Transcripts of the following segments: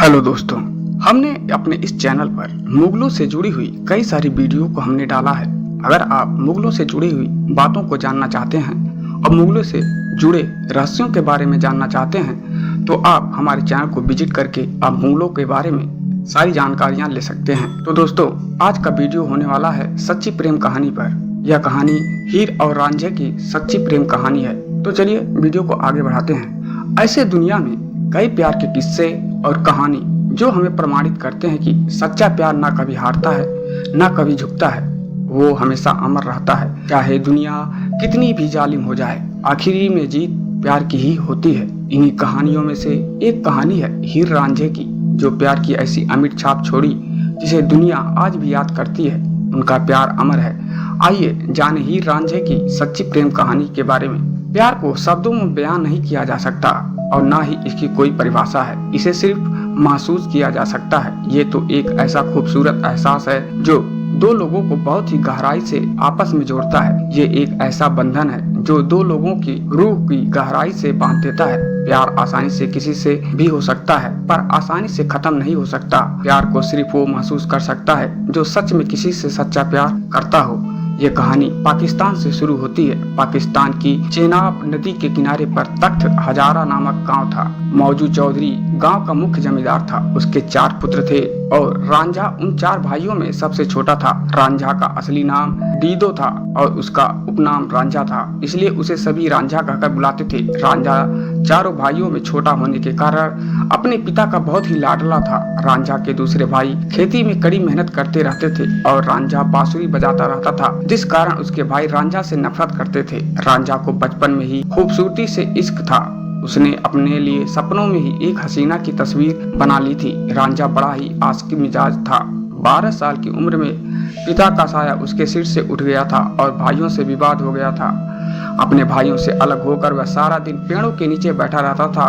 Hello दोस्तों, हमने अपने इस चैनल पर मुगलों से जुड़ी हुई कई सारी वीडियो को हमने डाला है। अगर आप मुगलों से जुड़ी हुई बातों को जानना चाहते हैं और मुगलों से जुड़े रहस्यों के बारे में जानना चाहते हैं तो आप हमारे चैनल को विजिट करके आप मुगलों के बारे में सारी जानकारियां ले सकते हैं। तो दोस्तों, आज का वीडियो होने वाला है सच्ची प्रेम कहानी पर। यह कहानी हीर और रांझे की सच्ची प्रेम कहानी है। तो चलिए वीडियो को आगे बढ़ाते हैं। ऐसे दुनिया में कई प्यार के किस्से और कहानी जो हमें प्रमाणित करते हैं कि सच्चा प्यार ना कभी हारता है ना कभी झुकता है, वो हमेशा अमर रहता है। चाहे दुनिया कितनी भी जालिम हो जाए, आखिरी में जीत प्यार की ही होती है। इन्हीं कहानियों में से एक कहानी है हीर रांझे की, जो प्यार की ऐसी अमिट छाप छोड़ी जिसे दुनिया आज भी याद करती है। उनका प्यार अमर है। आइए जाने हीर रांझे की सच्ची प्रेम कहानी के बारे में। प्यार को शब्दों में बयान नहीं किया जा सकता और ना ही इसकी कोई परिभाषा है। इसे सिर्फ महसूस किया जा सकता है। ये तो एक ऐसा खूबसूरत एहसास है जो दो लोगों को बहुत ही गहराई से आपस में जोड़ता है। ये एक ऐसा बंधन है जो दो लोगों की रूह की गहराई से बांध देता है। प्यार आसानी से किसी से भी हो सकता है, पर आसानी से खत्म नहीं हो सकता। प्यार को सिर्फ वो महसूस कर सकता है जो सच में किसी से सच्चा प्यार करता हो। ये कहानी पाकिस्तान से शुरू होती है। पाकिस्तान की चेनाब नदी के किनारे पर तख्त हजारा नामक गांव था। मौजू चौधरी गांव का मुख्य जमींदार था। उसके 4 पुत्र थे और रांझा उन 4 भाइयों में सबसे छोटा था। रांझा का असली नाम डीदो था और उसका उपनाम रांझा था, इसलिए उसे सभी रांझा कहकर बुलाते थे। रांझा चारों भाइयों में छोटा होने के कारण अपने पिता का बहुत ही लाडला था। रांझा के दूसरे भाई खेती में कड़ी मेहनत करते रहते थे और रांझा बांसुरी बजाता रहता था, जिस कारण उसके भाई रांझा से नफरत करते थे। रांझा को बचपन में ही खूबसूरती से इश्क था। उसने अपने लिए सपनों में ही एक हसीना की तस्वीर बना ली थी। रांझा बड़ा ही आशिकी मिजाज था। 12 साल की उम्र में पिता का साया उसके सिर से उठ गया था और भाइयों से विवाद हो गया था। अपने भाइयों से अलग होकर वह सारा दिन पेड़ों के नीचे बैठा रहता था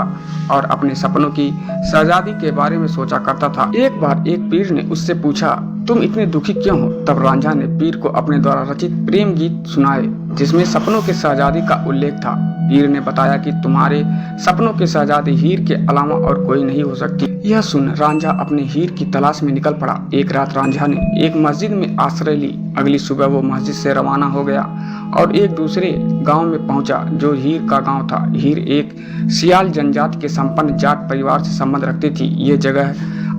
और अपने सपनों की शहजादी के बारे में सोचा करता था। एक बार एक पीर ने उससे पूछा, तुम इतने दुखी क्यों हो? तब रांझा ने पीर को अपने द्वारा रचित प्रेम गीत सुनाए, जिसमें सपनों के शहजादी का उल्लेख था। पीर ने बताया कि तुम्हारे सपनों के शहजादी हीर के अलावा और कोई नहीं हो सकती। यह सुन रांझा अपने हीर की तलाश में निकल पड़ा। एक रात रांझा ने एक मस्जिद में आश्रय ली। अगली सुबह वो मस्जिद से रवाना हो गया और एक दूसरे गांव में पहुंचा जो हीर का गांव था। हीर एक सियाल जनजाति के संपन्न जाट परिवार से संबंध रखती थी। ये जगह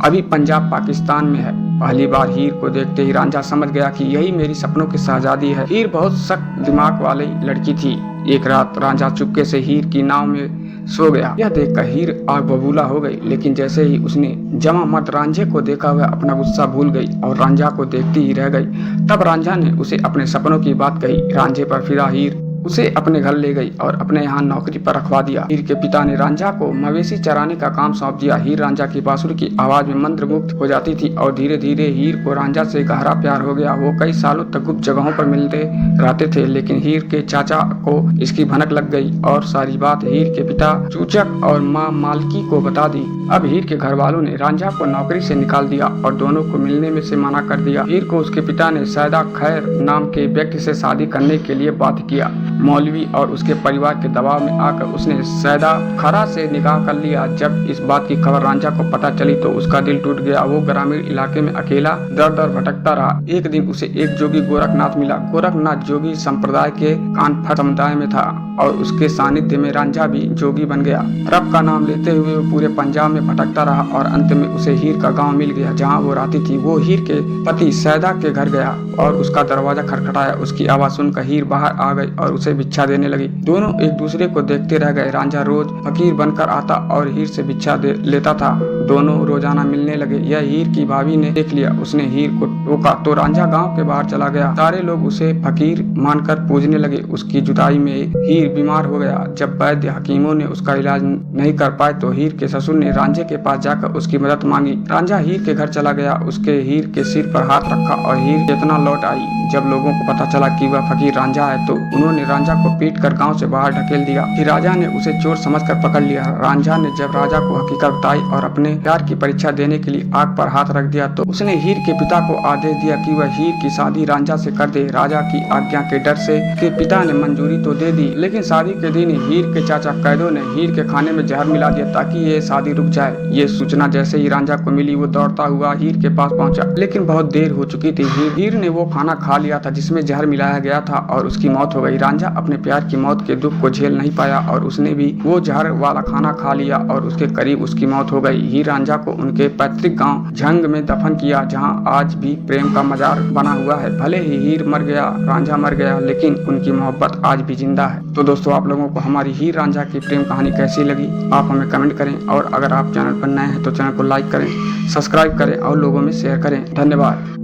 अभी पंजाब पाकिस्तान में है। पहली बार हीर को देखते ही रांझा समझ गया कि यही मेरी सपनों की शहजादी है। हीर बहुत सख्त दिमाग वाली लड़की थी। एक रात रांझा चुपके से हीर की नाव में सो गया। यह देखकर हीर आग बबूला हो गई, लेकिन जैसे ही उसने जमा मर्द रांझे को देखा वह अपना गुस्सा भूल गई और रांझा को देखती ही रह गई। तब रांझा ने उसे अपने सपनों की बात कही। रांझे पर फिदा हीर उसे अपने घर ले गई और अपने यहाँ नौकरी पर रखवा दिया। हीर के पिता ने रांझा को मवेशी चराने का काम सौंप दिया। हीर रांझा की बांसुरी की आवाज में मंत्रमुग्ध हो जाती थी और धीरे धीरे हीर को रांझा से गहरा प्यार हो गया। वो कई सालों तक गुप्त जगहों पर मिलते रहते थे, लेकिन हीर के चाचा को इसकी भनक लग गई और सारी बात हीर के पिता चूचक और माँ मालकी को बता दी। अब हीर के घर वालों ने रांझा को नौकरी से निकाल दिया और दोनों को मिलने में से मना कर दिया। हीर को उसके पिता ने सैदा खैर नाम के व्यक्ति से शादी करने के लिए बाध्य किया। मौलवी और उसके परिवार के दबाव में आकर उसने सैदा खरा से निकाह कर लिया। जब इस बात की खबर रांझा को पता चली तो उसका दिल टूट गया। वो ग्रामीण इलाके में अकेला दर दर भटकता रहा। एक दिन उसे एक जोगी गोरखनाथ मिला। गोरखनाथ जोगी संप्रदाय के कानफट समुदाय में था और उसके सानिध्य में रांझा भी जोगी बन गया। रब का नाम लेते हुए वो पूरे पंजाब में भटकता रहा और अंत में उसे हीर का गांव मिल गया जहां वो रहती थी। वो हीर के पति सैदा के घर गया और उसका दरवाजा खटखटाया। उसकी आवाज सुनकर हीर बाहर आ गई और उसे भिक्षा देने लगी। दोनों एक दूसरे को देखते रह गए। रांझा रोज फकीर बनकर आता और हीर से भिक्षा लेता था। दोनों रोजाना मिलने लगे। यह हीर की भाभी ने देख लिया। उसने हीर को टोका तो रांझा गांव के बाहर चला गया। सारे लोग उसे फकीर मानकर पूजने लगे। उसकी जुदाई में हीर बीमार हो गया। जब वैद्य हकीमों ने उसका इलाज नहीं कर पाए तो हीर के ससुर ने रांझे के पास जाकर उसकी मदद मांगी। रांझा हीर के घर चला गया। उसके हीर के सिर पर हाथ रखा और हीर चेतना लौट आई। जब लोगों को पता चला कि वह फकीर रांझा है तो उन्होंने रांझा को पीट कर गांव से बाहर ढकेल दिया। फिर राजा ने उसे चोर समझकर पकड़ लिया। रांझा ने जब राजा को हकीकत बताई और अपने प्यार की परीक्षा देने के लिए आग पर हाथ रख दिया तो उसने हीर के पिता को आदेश दिया कि वह हीर की शादी रांझा से कर दे। राजा की आज्ञा के डर से के पिता ने मंजूरी तो दे दी, लेकिन शादी के दिन हीर के चाचा कैदों ने हीर के खाने में जहर मिला दिया ताकि ये शादी रुक जाए। ये सूचना जैसे ही रांझा को मिली वो दौड़ता हुआ हीर के पास पहुंचा, लेकिन बहुत देर हो चुकी थी। हीर ने वो खाना खा लिया था जिसमें जहर मिलाया गया था और उसकी मौत हो गई। रांझा अपने प्यार की मौत के दुख को झेल नहीं पाया और उसने भी वो जहर वाला खाना खा लिया और उसके करीब उसकी मौत हो गई। हीर रांझा को उनके पैतृक गांव झंग में दफन किया, जहां आज भी प्रेम का मजार बना हुआ है। भले ही हीर मर गया, रांझा मर गया, लेकिन उनकी मोहब्बत आज भी जिंदा है। तो दोस्तों, आप लोगों को हमारी हीर रांझा की प्रेम कहानी कैसी लगी आप हमें कमेंट करें, और अगर आप चैनल पर नए हैं तो चैनल को लाइक करें, सब्सक्राइब करें और लोगों में शेयर करें। धन्यवाद।